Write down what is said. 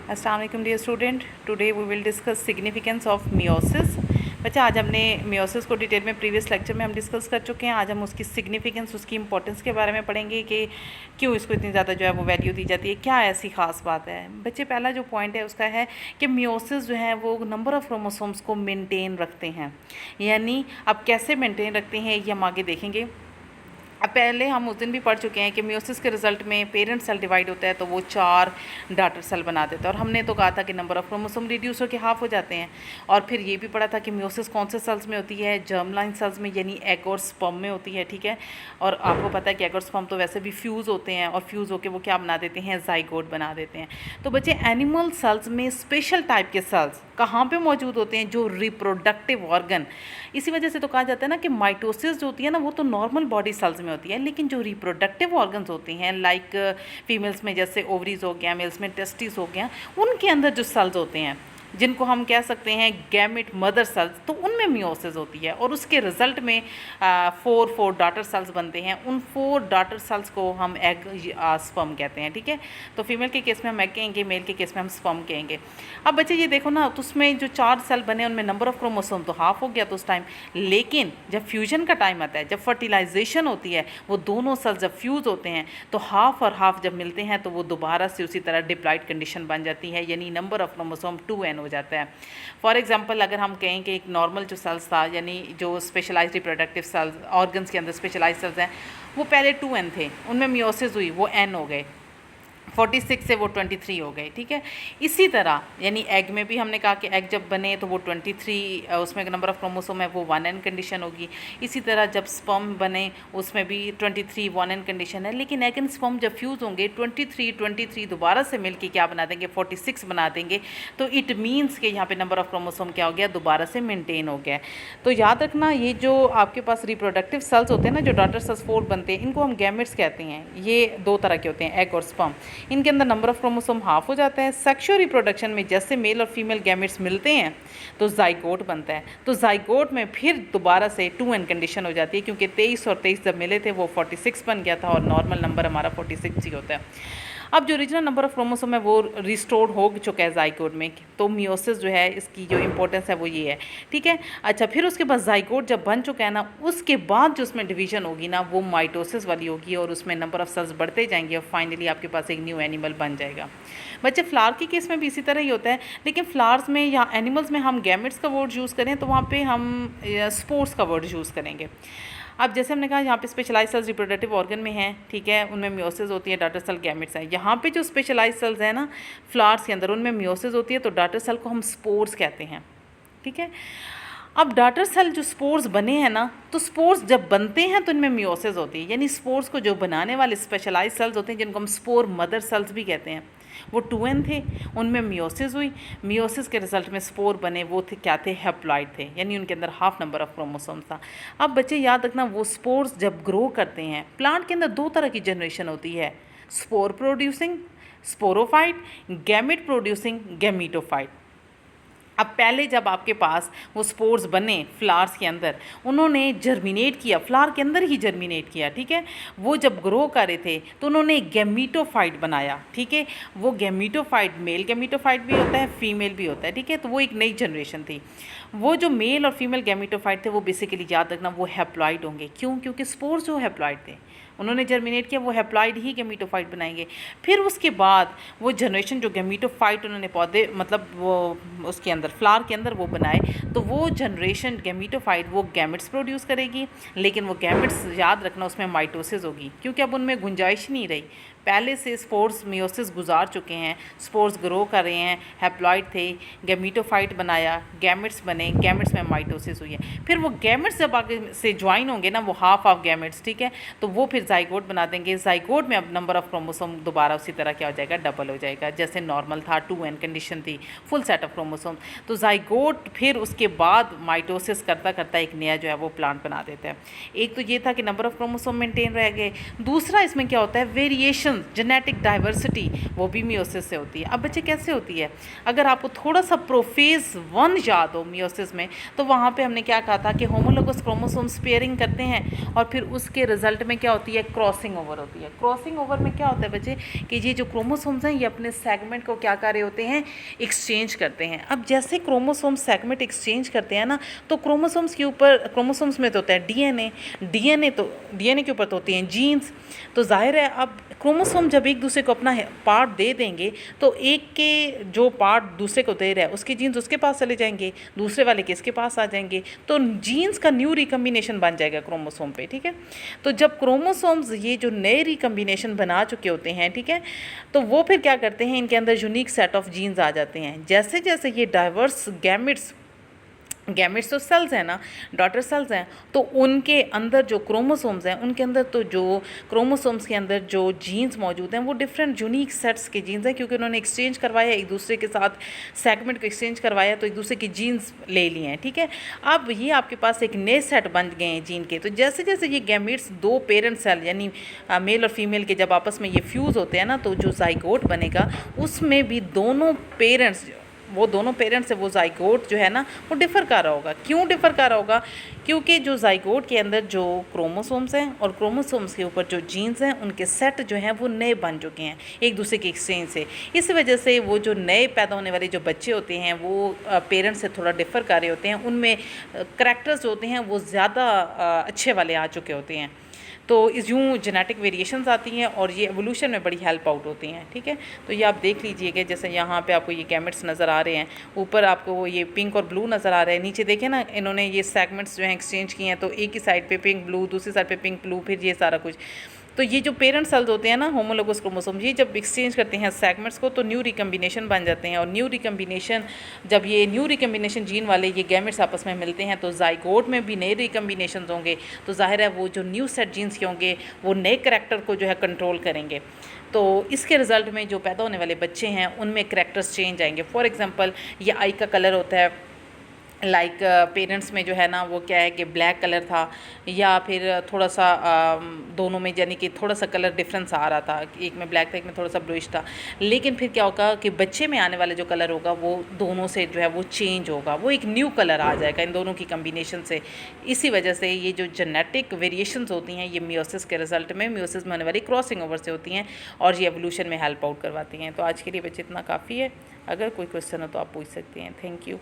अस्सलाम वालेकुम dear student, today we will discuss significance of meiosis. बच्चा, आज हमने मियोसिस को डिटेल में प्रीवियस लेक्चर में हम डिस्कस कर चुके हैं। आज हम उसकी सिग्निफिकेंस, उसकी इंपॉर्टेंस के बारे में पढ़ेंगे कि क्यों इसको इतनी ज़्यादा जो है वो वैल्यू दी जाती है, क्या ऐसी खास बात है। बच्चे, पहला जो पॉइंट है उसका है कि मियोसिस जो है वो नंबर ऑफ़ क्रोमोसोम्स को मेनटेन रखते हैं। यानी अब कैसे मेनटेन रखते हैं ये हम आगे देखेंगे। अब पहले हम उस दिन भी पढ़ चुके हैं कि मियोसिस के रिजल्ट में पेरेंट सेल डिवाइड होता है तो वो 4 डॉटर सेल बना देता है, और हमने तो कहा था कि नंबर ऑफ क्रोमोसोम रिड्यूस होकर हाफ हो जाते हैं। और फिर ये भी पढ़ा था कि मियोसिस कौन से सेल्स में होती है, जर्म लाइन सेल्स में, यानी एग और स्पर्म में होती है। ठीक है, और आपको पता है कि एग और स्पर्म तो वैसे भी फ्यूज़ होते हैं, और फ्यूज़ होकर वो क्या बना देते हैं, जाइगोट बना देते हैं। तो बच्चे, एनिमल सेल्स में स्पेशल टाइप के सेल्स कहाँ पे मौजूद होते हैं, जो रिप्रोडक्टिव ऑर्गन। इसी वजह से तो कहा जाता है ना कि माइटोसिस जो होती है ना वो तो नॉर्मल बॉडी सेल्स में होती है, लेकिन जो रिप्रोडक्टिव ऑर्गन्स होते हैं लाइक फीमेल्स में जैसे ओवरीज हो गया, मेल्स में टेस्टिस हो गया, उनके अंदर जो सेल्स होते हैं जिनको हम कह सकते हैं गैमेट मदर सेल्स, तो उनमें मियोसिस होती है, और उसके रिजल्ट में 4 डॉटर सेल्स बनते हैं। उन 4 डॉटर सेल्स को हम एग स्पर्म कहते हैं। ठीक है, तो फीमेल के केस में हम एग कहेंगे, मेल के केस में हम स्पर्म कहेंगे। अब बच्चे ये देखो ना, तो उसमें जो 4 सेल बने उनमें नंबर ऑफ क्रोमोसोम तो हाफ हो गया तो उस टाइम, लेकिन जब फ्यूजन का टाइम आता है, जब फर्टिलाइजेशन होती है, वो दोनों सेल्स जब फ्यूज़ होते हैं तो हाफ और हाफ जब मिलते हैं तो वो दोबारा से उसी तरह डिप्लॉइड कंडीशन बन जाती है, यानी नंबर ऑफ क्रोमोसोम 2n हो जाता है। फॉर एग्जांपल, अगर हम कहें कि एक नॉर्मल जो सेल्स था, यानी जो स्पेशलाइज्ड रिप्रोडक्टिव सेल्स ऑर्गन्स के अंदर स्पेशलाइज्ड सेल्स हैं, वो पहले 2n थे, उनमें मियोसिस हुई, वो n हो गए, 46 से वो 23 हो गए। ठीक है, इसी तरह यानी एग में भी हमने कहा कि एग जब बने तो वो 23, उसमें नंबर ऑफ क्रोमोसोम है वो 1n कंडीशन होगी। इसी तरह जब स्पर्म बने उसमें भी 23 1n कंडीशन है, लेकिन एग एंड स्पर्म जब फ्यूज़ होंगे 23 दोबारा से मिल के क्या बना देंगे, 46 बना देंगे। तो इट मीन्स कि यहाँ पे नंबर ऑफ क्रोमोसोम क्या हो गया, दोबारा से मेनटेन हो गया। तो याद रखना, ये जो आपके पास रिप्रोडक्टिव सेल्स होते हैं ना, जो डॉटर सेल्स 4 बनते हैं, इनको हम गैमेट्स कहते हैं। ये 2 तरह के होते हैं, एग और स्पर्म। इनके अंदर नंबर ऑफ क्रोमोसोम हाफ हो जाता है। सेक्सुअल रिप्रोडक्शन में जैसे मेल और फीमेल गैमेट्स मिलते हैं तो जाइगोट बनता है, तो जाइगोट में फिर दोबारा से 2n कंडीशन हो जाती है, क्योंकि 23 और 23 जब मिले थे वो 46 बन गया था, और नॉर्मल नंबर हमारा 46 ही होता है। अब जो ओरिजिनल नंबर ऑफ क्रोमोसोम है वो रिस्टोर्ड हो चुका है जाइगोट में, तो मियोसिस जो है इसकी जो इंपॉर्टेंस है वो ये है। ठीक है, अच्छा, फिर उसके बाद जाइगोट जब बन चुका है ना, उसके बाद जो उसमें डिवीजन होगी ना वो माइटोसिस वाली होगी, और उसमें नंबर ऑफ सेल्स बढ़ते जाएंगे, और फाइनली आपके पास एक न्यू एनिमल बन जाएगा। बच्चे, फ्लावर के केस में भी इसी तरह ही होता है, लेकिन फ्लावर्स में या एनिमल्स में हम गैमेट्स का वर्ड यूज़ करें तो वहाँ पर हम स्पोर्स का वर्ड यूज़ करेंगे। अब जैसे हमने कहा यहाँ पे स्पेशलाइज सेल्स रिप्रोडक्टिव ऑर्गन में हैं, ठीक है, उनमें मियोसिस होती है, डॉटर सेल गैमेट्स हैं। यहाँ पे जो स्पेशलाइज सेल्स हैं ना फ्लावर्स के अंदर, उनमें मियोसिस होती है, तो डॉटर सेल को हम स्पोर्स कहते हैं। ठीक है, अब डॉटर सेल जो स्पोर्स बने हैं ना, तो स्पोर्स जब बनते हैं तो इनमें मियोसिस होती है, यानी स्पोर्स को जो बनाने वाले स्पेशलाइज सेल्स होते हैं, जिनको हम स्पोर मदर सेल्स भी कहते हैं, वो 2n थे, उनमें मियोसिस हुई। मियोसिस के रिजल्ट में स्पोर बने, वो थे क्या थे, हैप्लॉइड थे, यानी उनके अंदर हाफ नंबर ऑफ क्रोमोसोम्स था। अब बच्चे याद रखना, वो स्पोर्स जब ग्रो करते हैं, प्लांट के अंदर 2 तरह की जनरेशन होती है, spore producing sporophyte, gamete producing gametophyte. अब पहले जब आपके पास वो स्पोर्स बने फ्लावर्स के अंदर, उन्होंने जर्मिनेट किया, फ्लावर के अंदर ही जर्मिनेट किया। ठीक है, वो जब ग्रो कर रहे थे तो उन्होंने गैमीटोफाइट बनाया। ठीक है, वो गैमीटोफाइट मेल गैमीटोफाइट भी होता है, फीमेल भी होता है। ठीक है, तो वो एक नई जनरेशन थी। वो जो मेल और फीमेल गैमीटोफाइट थे वो बेसिकली याद रखना वो हैप्लॉइड होंगे। क्यों? क्योंकि स्पोर्स जो हैप्लॉइड थे, उन्होंने जर्मिनेट किया, वो हैप्लॉइड ही गैमीटोफाइट बनाएंगे। फिर उसके बाद वो जनरेशन जो गैमीटोफाइट उन्होंने पौधे मतलब वो उसके अंदर फ्लावर के अंदर वो बनाए, तो वो जनरेशन गैमीटोफाइट वो गैमेट्स प्रोड्यूस करेगी, लेकिन वो गैमेट्स याद रखना उसमें माइटोसिस होगी, क्योंकि अब उनमें गुंजाइश नहीं रही। पहले से स्पोर्स मियोसिस गुजार चुके हैं, स्पोर्स ग्रो कर रहे हैं, हैप्लॉइड थे, गैमीटोफाइट बनाया, गैमेट्स बने, गैमेट्स में माइटोसिस हुई है। फिर वो गैमेट्स जब आगे से ज्वाइन होंगे ना, वो हाफ ऑफ गैमेट्स, ठीक है, तो वो फिर जाइगोट बना देंगे। जाइगोट में अब नंबर ऑफ क्रोमोसोम दोबारा उसी तरह क्या हो जाएगा, डबल हो जाएगा। जैसे नॉर्मल था 2n कंडीशन थी, फुल सेट ऑफ क्रोमोसोम, तो जाइगोट फिर उसके बाद माइटोसिस करता करता एक नया जो है वो प्लांट बना देता है। एक तो ये था कि नंबर ऑफ क्रोमोसोम मेंटेन रह गए, दूसरा इसमें क्या होता है, वेरिएशन वेरिएशन, जेनेटिक डाइवर्सिटी, वो भी मियोसिस से होती है। अब बच्चे कैसे होती है, अगर आपको थोड़ा सा प्रोफेज 1 याद हो मियोसिस में, तो वहाँ पे हमने क्या कहा था कि होमोलोगस क्रोमोसोम्स पेयरिंग करते हैं और फिर उसके रिजल्ट में क्या होती है, क्रॉसिंग ओवर होती है। क्रॉसिंग ओवर में क्या होता है बच्चे कि ये जो क्रोमोसोम्स हैं ये अपने सेगमेंट को क्या कर रहे होते हैं, एक्सचेंज करते हैं। अब जैसे क्रोमोसोम सेगमेंट एक्सचेंज करते हैं ना, तो क्रोमोसोम्स के ऊपर, क्रोमोसोम्स में तो होता है डीएनए, डीएनए के ऊपर तो होती हैं जीन्स। तो जाहिर है अब क्रोमोसोम जब एक दूसरे को अपना पार्ट दे देंगे तो एक के जो पार्ट दूसरे को दे रहा है उसके जीन्स उसके पास चले जाएंगे, दूसरे वाले के इसके पास आ जाएंगे, तो जीन्स का न्यू रिकम्बिनेशन बन जाएगा क्रोमोसोम पे, ठीक है। तो जब क्रोमोसोम्स ये जो नए रिकम्बिनेशन बना चुके होते हैं, ठीक है, तो वो फिर क्या करते हैं, इनके अंदर यूनिक सेट ऑफ जीन्स आ जाते हैं। जैसे जैसे ये डाइवर्स गैमेट्स तो सेल्स हैं ना, डॉटर सेल्स हैं, तो उनके अंदर जो क्रोमोसोम्स हैं, उनके अंदर तो जो क्रोमोसोम्स के अंदर जो जीन्स मौजूद हैं वो डिफरेंट यूनिक सेट्स के जीन्स हैं, क्योंकि उन्होंने एक्सचेंज करवाया एक दूसरे के साथ, सेगमेंट को एक्सचेंज करवाया तो एक दूसरे की जीन्स ले लिए हैं, ठीक है। अब ये आपके पास एक नए सेट बन गए हैं जीन के। तो जैसे जैसे ये गैमेट्स दो पेरेंट सेल यानी मेल और फीमेल के जब आपस में ये फ्यूज़ होते हैं ना, तो जो जाइगोट बनेगा उसमें भी दोनों पेरेंट्स से वो जाइगोट जो है ना वो डिफ़र कर रहा होगा। क्यों डिफ़र कर रहा होगा, क्योंकि जो जाइगोट के अंदर जो क्रोमोसोम्स हैं और क्रोमोसोम्स के ऊपर जो जीन्स हैं उनके सेट जो हैं वो नए बन चुके हैं एक दूसरे के एक्सचेंज से। इस वजह से वो जो नए पैदा होने वाले जो बच्चे होते हैं वो पेरेंट्स से थोड़ा डिफ़र कर रहे होते हैं, उनमें करैक्टर्स जो होते हैं वो ज़्यादा अच्छे वाले आ चुके होते हैं। तो इस यूँ जेनेटिक वेरिएशंस आती हैं और ये एवोल्यूशन में बड़ी हेल्प आउट होती हैं, ठीक है। तो ये आप देख लीजिएगा, जैसे यहाँ पे आपको ये गैमेट्स नज़र आ रहे हैं, ऊपर आपको वो ये पिंक और ब्लू नज़र आ रहा है, नीचे देखें ना इन्होंने ये सेगमेंट्स जो हैं एक्सचेंज किए हैं, तो एक ही साइड पे पिंक ब्लू, दूसरी साइड पे पिंक ब्लू, फिर ये सारा कुछ। तो ये जो पेरेंट सेल्स होते हैं ना होमोलोगस क्रोमोसोम, ये जब एक्सचेंज करते हैं सेगमेंट्स को तो न्यू रिकम्बिनेशन बन जाते हैं। और जब ये न्यू रिकम्बिनेशन जीन वाले ये गैमेट्स आपस में मिलते हैं तो जाइगोट में भी नए रिकम्बिनेशन होंगे, तो जाहिर है वो जो न्यू सेट जीन्स के होंगे वो नए करैक्टर को जो है कंट्रोल करेंगे। तो इसके रिज़ल्ट में जो पैदा होने वाले बच्चे हैं उनमें करैक्टर्स चेंज आएंगे। फॉर एग्जांपल ये आई का कलर होता है, लाइक पेरेंट्स में जो है ना वो क्या है कि ब्लैक कलर था, या फिर थोड़ा सा दोनों में यानी कि थोड़ा सा कलर डिफरेंस आ रहा था, एक में ब्लैक था एक में थोड़ा सा ब्लूइश था। लेकिन फिर क्या होगा कि बच्चे में आने वाला जो कलर होगा वो दोनों से जो है वो चेंज होगा, वो एक न्यू कलर आ जाएगा इन दोनों की कम्बिनेशन से। इसी वजह से ये जो जेनेटिक वेरिएशंस होती हैं ये मियोसिस के रिजल्ट में, मियोसिस में होने वाली क्रॉसिंग ओवर से होती हैं और ये एवोल्यूशन में हेल्प आउट करवाती हैं। तो आज के लिए बच्चे इतना काफ़ी है, अगर कोई क्वेश्चन हो तो आप पूछ सकते हैं। Thank you.